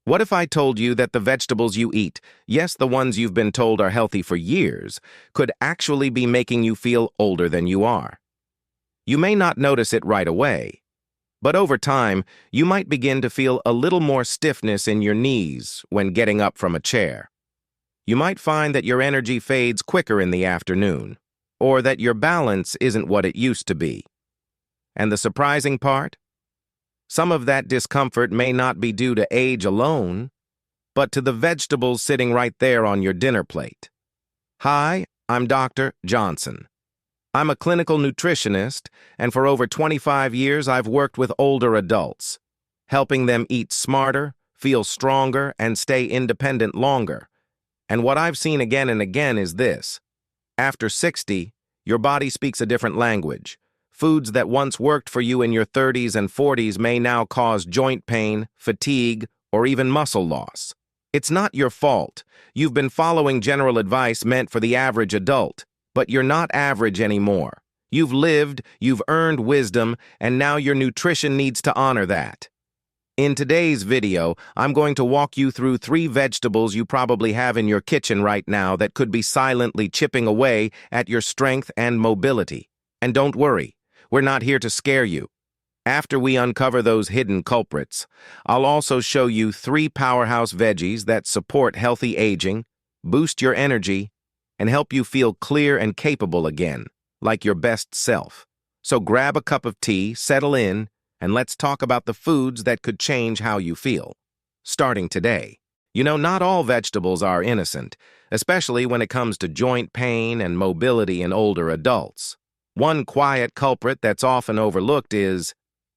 What if I told you that the vegetables you eat, yes, the ones you've been told are healthy for years, could actually be making you feel older than you are? You may not notice it right away, but over time, you might begin to feel a little more stiffness in your knees when getting up from a chair. You might find that your energy fades quicker in the afternoon, or that your balance isn't what it used to be. And the surprising part? Some of that discomfort may not be due to age alone, but to the vegetables sitting right there on your dinner plate. Hi, I'm Dr. Johnson. I'm a clinical nutritionist, and for over 25 years I've worked with older adults, helping them eat smarter, feel stronger, and stay independent longer. And what I've seen again and again is this. After 60, your body speaks a different language. Foods that once worked for you in your 30s and 40s may now cause joint pain, fatigue, or even muscle loss. It's not your fault. You've been following general advice meant for the average adult, but you're not average anymore. You've lived, you've earned wisdom, and now your nutrition needs to honor that. In today's video, I'm going to walk you through 3 vegetables you probably have in your kitchen right now that could be silently chipping away at your strength and mobility. And don't worry, we're not here to scare you. After we uncover those hidden culprits, I'll also show you 3 powerhouse veggies that support healthy aging, boost your energy, and help you feel clear and capable again, like your best self. So grab a cup of tea, settle in, and let's talk about the foods that could change how you feel. Starting today. You know, not all vegetables are innocent, especially when it comes to joint pain and mobility in older adults. One quiet culprit that's often overlooked is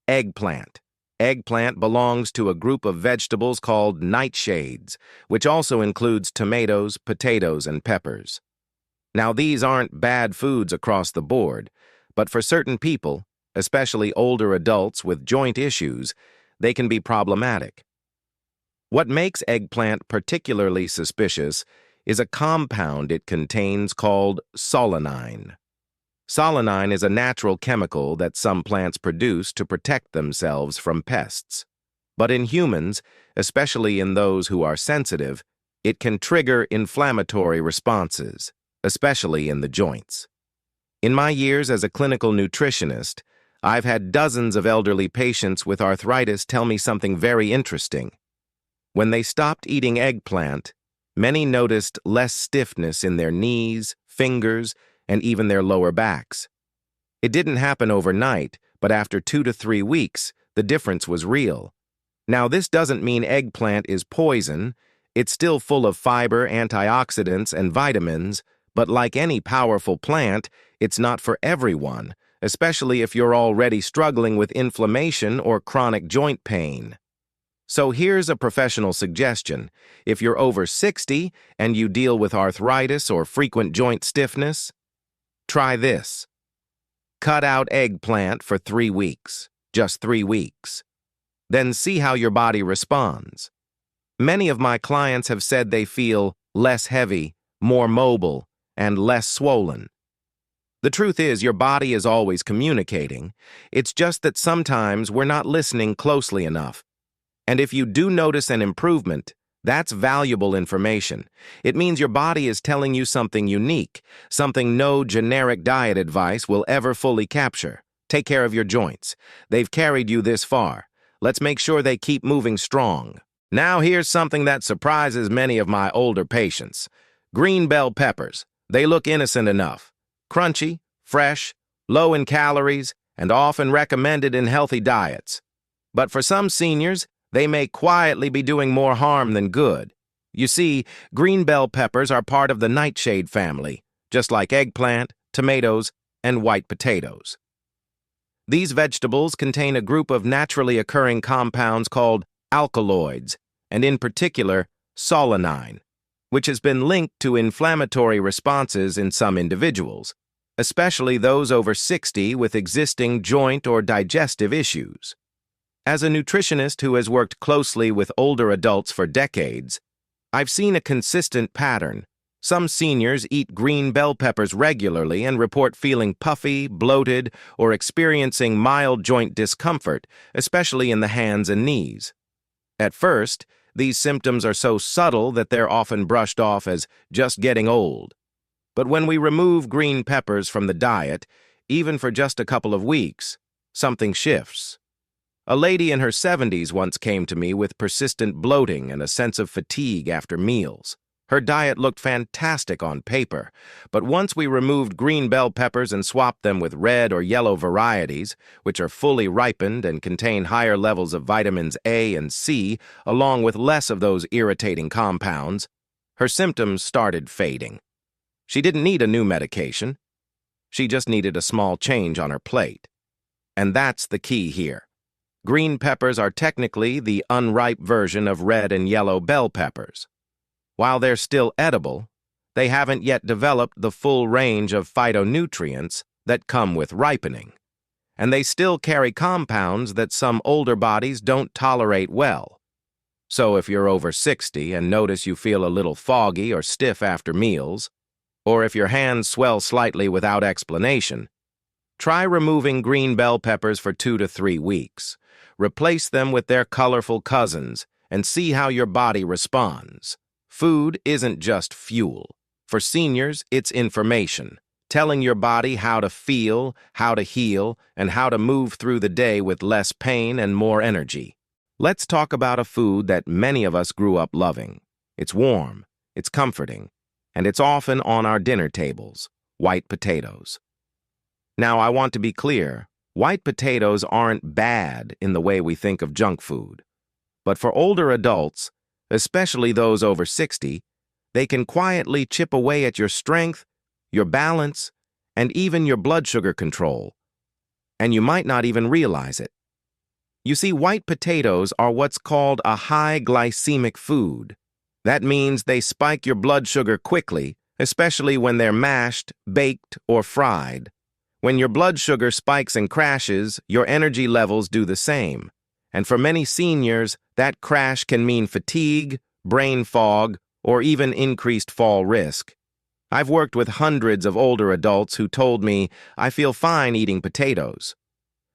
eggplant. Eggplant belongs to a group of vegetables called nightshades, which also includes tomatoes, potatoes, and peppers. Now, these aren't bad foods across the board, but for certain people, especially older adults with joint issues, they can be problematic. What makes eggplant particularly suspicious is a compound it contains called solanine. Solanine is a natural chemical that some plants produce to protect themselves from pests. But in humans, especially in those who are sensitive, it can trigger inflammatory responses, especially in the joints. In my years as a clinical nutritionist, I've had dozens of elderly patients with arthritis tell me something very interesting. When they stopped eating eggplant, many noticed less stiffness in their knees, fingers, and even their lower backs. It didn't happen overnight, but after 2 to 3 weeks, the difference was real. Now, this doesn't mean eggplant is poison. It's still full of fiber, antioxidants, and vitamins, but like any powerful plant, it's not for everyone, especially if you're already struggling with inflammation or chronic joint pain. So here's a professional suggestion. If you're over 60 and you deal with arthritis or frequent joint stiffness, try this. Cut out eggplant for 3 weeks, just 3 weeks. Then see how your body responds. Many of my clients have said they feel less heavy, more mobile, and less swollen. The truth is, your body is always communicating. It's just that sometimes we're not listening closely enough. And if you do notice an improvement, that's valuable information. It means your body is telling you something unique, something no generic diet advice will ever fully capture. Take care of your joints. They've carried you this far. Let's make sure they keep moving strong. Now here's something that surprises many of my older patients. Green bell peppers. They look innocent enough. Crunchy, fresh, low in calories, and often recommended in healthy diets. But for some seniors, they may quietly be doing more harm than good. You see, green bell peppers are part of the nightshade family, just like eggplant, tomatoes, and white potatoes. These vegetables contain a group of naturally occurring compounds called alkaloids, and in particular, solanine, which has been linked to inflammatory responses in some individuals, especially those over 60 with existing joint or digestive issues. As a nutritionist who has worked closely with older adults for decades, I've seen a consistent pattern. Some seniors eat green bell peppers regularly and report feeling puffy, bloated, or experiencing mild joint discomfort, especially in the hands and knees. At first, these symptoms are so subtle that they're often brushed off as just getting old. But when we remove green peppers from the diet, even for just a couple of weeks, something shifts. A lady in her 70s once came to me with persistent bloating and a sense of fatigue after meals. Her diet looked fantastic on paper, but once we removed green bell peppers and swapped them with red or yellow varieties, which are fully ripened and contain higher levels of vitamins A and C, along with less of those irritating compounds, her symptoms started fading. She didn't need a new medication. She just needed a small change on her plate. And that's the key here. Green peppers are technically the unripe version of red and yellow bell peppers. While they're still edible, they haven't yet developed the full range of phytonutrients that come with ripening. And they still carry compounds that some older bodies don't tolerate well. So if you're over 60 and notice you feel a little foggy or stiff after meals, or if your hands swell slightly without explanation, try removing green bell peppers for 2 to 3 weeks. Replace them with their colorful cousins and see how your body responds. Food isn't just fuel. For seniors, it's information, telling your body how to feel, how to heal, and how to move through the day with less pain and more energy. Let's talk about a food that many of us grew up loving. It's warm, it's comforting, and it's often on our dinner tables: white potatoes. Now, I want to be clear, white potatoes aren't bad in the way we think of junk food. But for older adults, especially those over 60, they can quietly chip away at your strength, your balance, and even your blood sugar control. And you might not even realize it. You see, white potatoes are what's called a high glycemic food. That means they spike your blood sugar quickly, especially when they're mashed, baked, or fried. When your blood sugar spikes and crashes, your energy levels do the same. And for many seniors, that crash can mean fatigue, brain fog, or even increased fall risk. I've worked with hundreds of older adults who told me, "I feel fine eating potatoes."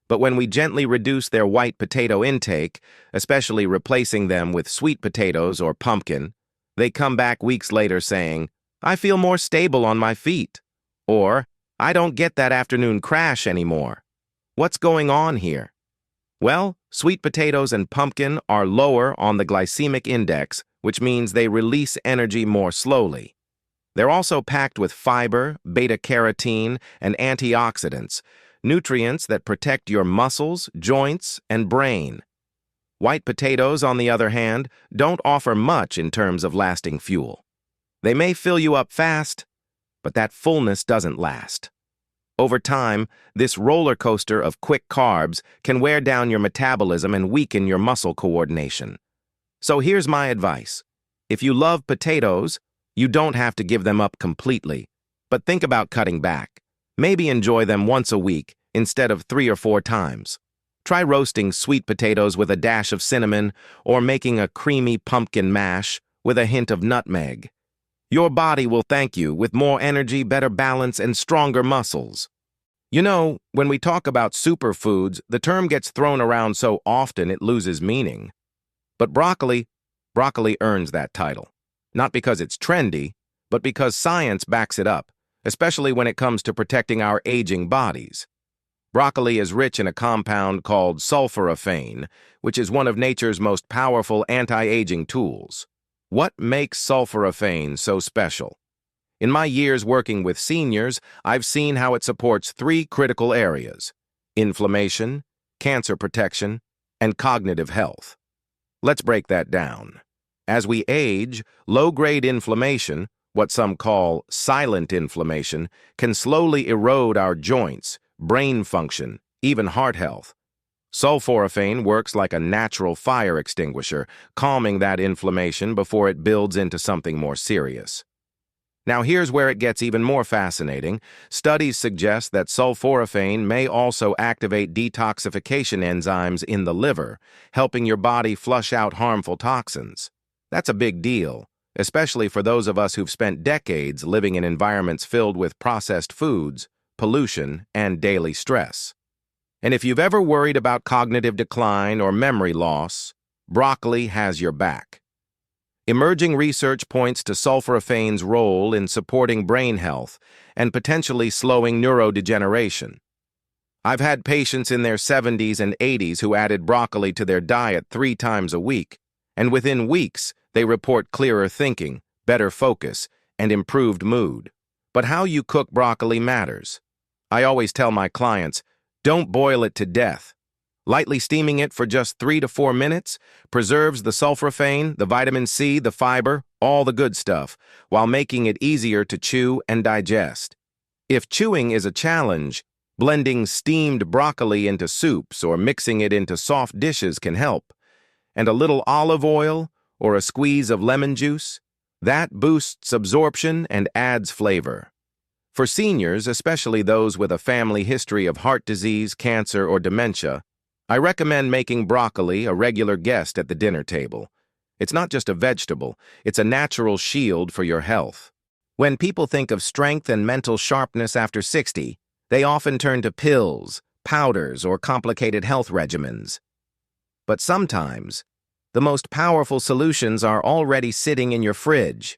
But when we gently reduce their white potato intake, especially replacing them with sweet potatoes or pumpkin, they come back weeks later saying, "I feel more stable on my feet," or "I don't get that afternoon crash anymore." What's going on here? Well, sweet potatoes and pumpkin are lower on the glycemic index, which means they release energy more slowly. They're also packed with fiber, beta-carotene, and antioxidants, nutrients that protect your muscles, joints, and brain. White potatoes, on the other hand, don't offer much in terms of lasting fuel. They may fill you up fast, but that fullness doesn't last. Over time, this roller coaster of quick carbs can wear down your metabolism and weaken your muscle coordination. So here's my advice. If you love potatoes, you don't have to give them up completely, but think about cutting back. Maybe enjoy them once a week instead of 3 or 4 times. Try roasting sweet potatoes with a dash of cinnamon or making a creamy pumpkin mash with a hint of nutmeg. Your body will thank you with more energy, better balance, and stronger muscles. You know, when we talk about superfoods, the term gets thrown around so often it loses meaning. But broccoli earns that title. Not because it's trendy, but because science backs it up, especially when it comes to protecting our aging bodies. Broccoli is rich in a compound called sulforaphane, which is one of nature's most powerful anti-aging tools. What makes sulforaphane so special? In my years working with seniors, I've seen how it supports 3 critical areas: inflammation, cancer protection, and cognitive health. Let's break that down. As we age, low-grade inflammation, what some call silent inflammation, can slowly erode our joints, brain function, even heart health. Sulforaphane works like a natural fire extinguisher, calming that inflammation before it builds into something more serious. Now here's where it gets even more fascinating. Studies suggest that sulforaphane may also activate detoxification enzymes in the liver, helping your body flush out harmful toxins. That's a big deal, especially for those of us who've spent decades living in environments filled with processed foods, pollution, and daily stress. And if you've ever worried about cognitive decline or memory loss, broccoli has your back. Emerging research points to sulforaphane's role in supporting brain health and potentially slowing neurodegeneration. I've had patients in their 70s and 80s who added broccoli to their diet 3 times a week, and within weeks, they report clearer thinking, better focus, and improved mood. But how you cook broccoli matters. I always tell my clients, don't boil it to death. Lightly steaming it for just 3 to 4 minutes preserves the sulforaphane, the vitamin C, the fiber, all the good stuff, while making it easier to chew and digest. If chewing is a challenge, blending steamed broccoli into soups or mixing it into soft dishes can help. And a little olive oil or a squeeze of lemon juice, that boosts absorption and adds flavor. For seniors, especially those with a family history of heart disease, cancer, or dementia, I recommend making broccoli a regular guest at the dinner table. It's not just a vegetable, it's a natural shield for your health. When people think of strength and mental sharpness after 60, they often turn to pills, powders, or complicated health regimens. But sometimes, the most powerful solutions are already sitting in your fridge.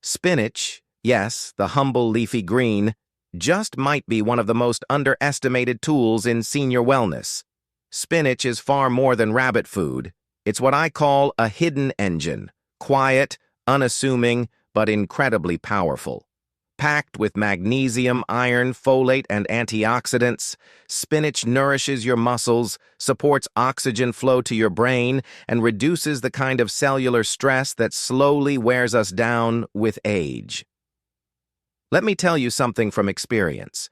Spinach, yes, the humble leafy green, just might be one of the most underestimated tools in senior wellness. Spinach is far more than rabbit food. It's what I call a hidden engine, quiet, unassuming, but incredibly powerful. Packed with magnesium, iron, folate, and antioxidants, spinach nourishes your muscles, supports oxygen flow to your brain, and reduces the kind of cellular stress that slowly wears us down with age. Let me tell you something from experience.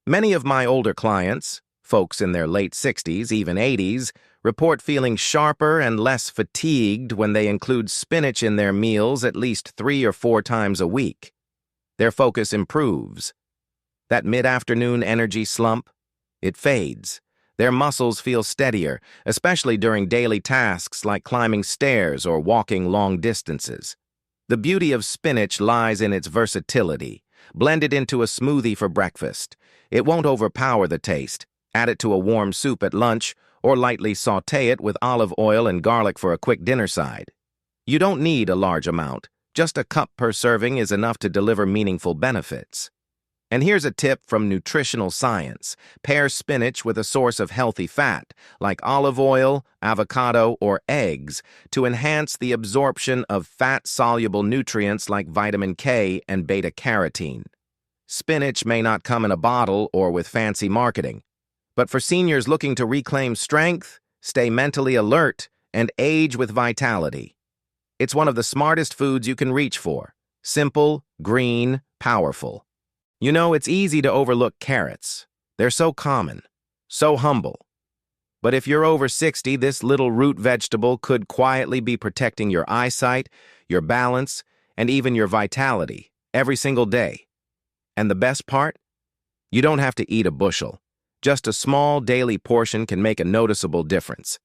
Many of my older clients, folks in their late 60s, even 80s, report feeling sharper and less fatigued when they include spinach in their meals at least 3 or 4 times a week. Their focus improves. That mid-afternoon energy slump, it fades. Their muscles feel steadier, especially during daily tasks like climbing stairs or walking long distances. The beauty of spinach lies in its versatility. Blend it into a smoothie for breakfast. It won't overpower the taste. Add it to a warm soup at lunch, or lightly sauté it with olive oil and garlic for a quick dinner side. You don't need a large amount. Just a cup per serving is enough to deliver meaningful benefits. And here's a tip from nutritional science. Pair spinach with a source of healthy fat, like olive oil, avocado, or eggs, to enhance the absorption of fat-soluble nutrients like vitamin K and beta-carotene. Spinach may not come in a bottle or with fancy marketing, but for seniors looking to reclaim strength, stay mentally alert, and age with vitality, it's one of the smartest foods you can reach for. Simple, green, powerful. You know, it's easy to overlook carrots. They're so common, so humble. But if you're over 60, this little root vegetable could quietly be protecting your eyesight, your balance, and even your vitality every single day. And the best part? You don't have to eat a bushel. Just a small daily portion can make a noticeable difference.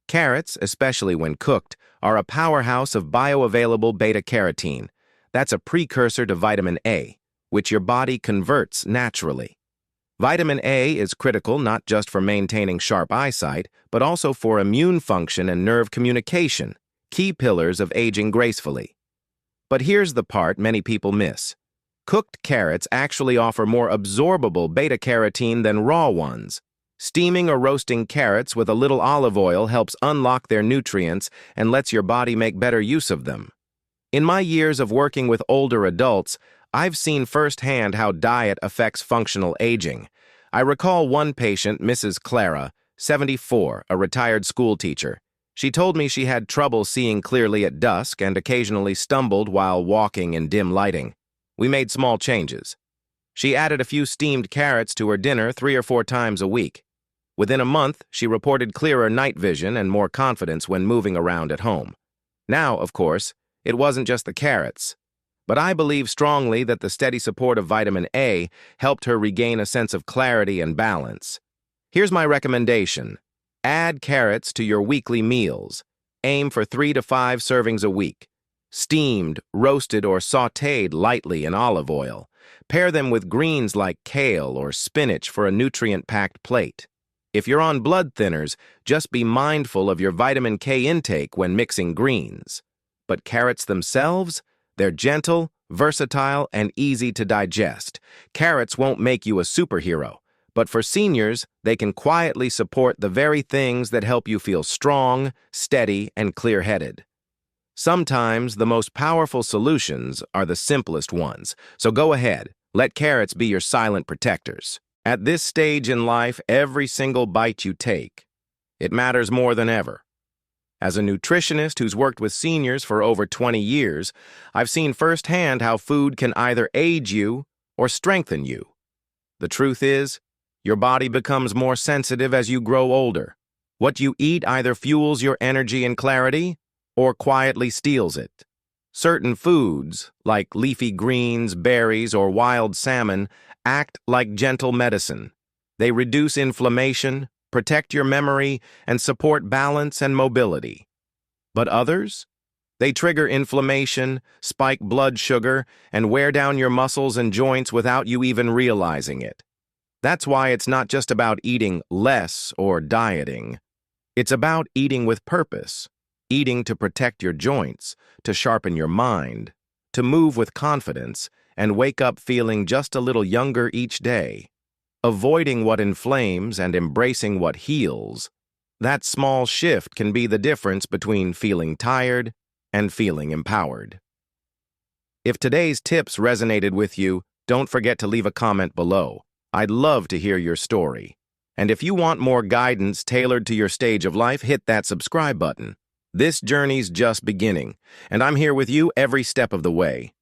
Carrots, especially when cooked, are a powerhouse of bioavailable beta-carotene. That's a precursor to vitamin A, which your body converts naturally. Vitamin A is critical not just for maintaining sharp eyesight, but also for immune function and nerve communication, key pillars of aging gracefully. But here's the part many people miss. Cooked carrots actually offer more absorbable beta-carotene than raw ones. Steaming or roasting carrots with a little olive oil helps unlock their nutrients and lets your body make better use of them. In my years of working with older adults, I've seen firsthand how diet affects functional aging. I recall one patient, Mrs. Clara, 74, a retired school teacher. She told me she had trouble seeing clearly at dusk and occasionally stumbled while walking in dim lighting. We made small changes. She added a few steamed carrots to her dinner 3 or 4 times a week. Within a month, she reported clearer night vision and more confidence when moving around at home. Now, of course, it wasn't just the carrots. But I believe strongly that the steady support of vitamin A helped her regain a sense of clarity and balance. Here's my recommendation. Add carrots to your weekly meals. Aim for 3 to 5 servings a week. Steamed, roasted, or sautéed lightly in olive oil. Pair them with greens like kale or spinach for a nutrient-packed plate. If you're on blood thinners, just be mindful of your vitamin K intake when mixing greens. But carrots themselves, they're gentle, versatile, and easy to digest. Carrots won't make you a superhero, but for seniors, they can quietly support the very things that help you feel strong, steady, and clear-headed. Sometimes the most powerful solutions are the simplest ones, so go ahead, let carrots be your silent protectors. At this stage in life, every single bite you take, it matters more than ever. As a nutritionist who's worked with seniors for over 20 years, I've seen firsthand how food can either age you or strengthen you. The truth is, your body becomes more sensitive as you grow older. What you eat either fuels your energy and clarity or quietly steals it. Certain foods, like leafy greens, berries, or wild salmon, act like gentle medicine. They reduce inflammation, protect your memory, and support balance and mobility. But others? They trigger inflammation, spike blood sugar, and wear down your muscles and joints without you even realizing it. That's why it's not just about eating less or dieting. It's about eating with purpose, eating to protect your joints, to sharpen your mind, to move with confidence, and wake up feeling just a little younger each day. Avoiding what inflames and embracing what heals, that small shift can be the difference between feeling tired and feeling empowered. If today's tips resonated with you, don't forget to leave a comment below. I'd love to hear your story. And if you want more guidance tailored to your stage of life, hit that subscribe button. This journey's just beginning, and I'm here with you every step of the way.